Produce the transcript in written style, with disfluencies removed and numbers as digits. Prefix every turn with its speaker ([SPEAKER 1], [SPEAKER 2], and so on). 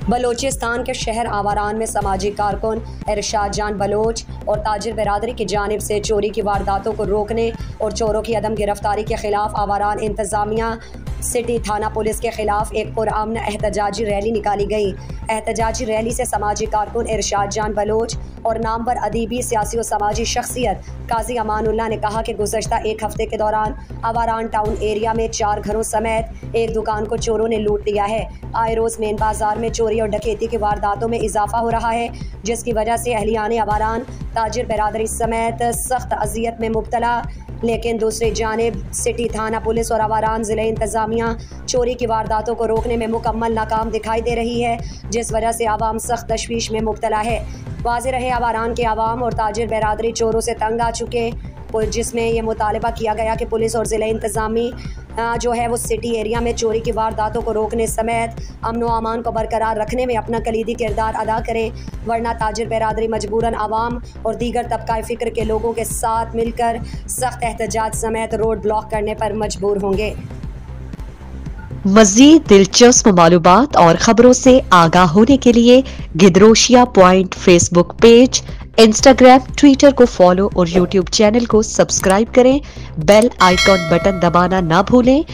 [SPEAKER 1] बलोचिस्तान के शहर आवारान में समाजी कारकुन इरशाद जान बलोच और ताजिर बिरादरी की जानिब से चोरी की वारदातों को रोकने और चोरों की अदम गिरफ्तारी के खिलाफ आवारान इंतजामिया सिटी थाना पुलिस के खिलाफ एक पुरअमन एहतजाजी रैली निकाली गई। एहतजाजी रैली से समाजी कारकुन इरशाद जान बलोच और नामवर अदीबी सियासी और समाजी शख्सियत काजी अमानुल्लाह ने कहा कि गुज़श्ता एक हफ्ते के दौरान आवारान टाउन एरिया में 4 घरों समेत एक दुकान को चोरों ने लूट लिया है। आए रोज़ मेन बाजार में चोरी और डकैती की वारदातों में इजाफा हो रहा है, जिसकी वजह से अहलियान आवारान ताजिर बिरादरी समेत सख्त अजियत में मुब्तला। लेकिन दूसरी जानिब सिटी थाना पुलिस और आवारान ज़िले इंतज़ामिया चोरी की वारदातों को रोकने में मुकम्मल नाकाम दिखाई दे रही है, जिस वजह से आवाम सख्त तशवीश में मुब्तला है। वाज़ेह रहे आवारान के आवाम और ताजिर बिरादरी चोरों से तंग आ चुके, जिसमें यह मुतालबा किया गया कि पुलिस और ज़िले इंतज़ामी जो है वो सिटी एरिया में चोरी की वारदातों को रोकने समेत अमन व अमान को बरकरार रखने में अपना कलीदी किरदार अदा करें, वरना ताजिर बिरादरी मजबूरन आवाम और दीगर तबका फ़िक्र के लोगों के साथ मिलकर सख्त एहतजाज समेत रोड ब्लॉक करने पर मजबूर होंगे।
[SPEAKER 2] मज़ीद दिलचस्प मालूमात और ख़बरों से आगाह होने के लिए Gedrosia point Facebook page, Instagram, Twitter को फॉलो और यूट्यूब चैनल को सब्सक्राइब करें। बेल आइकॉन बटन दबाना ना भूलें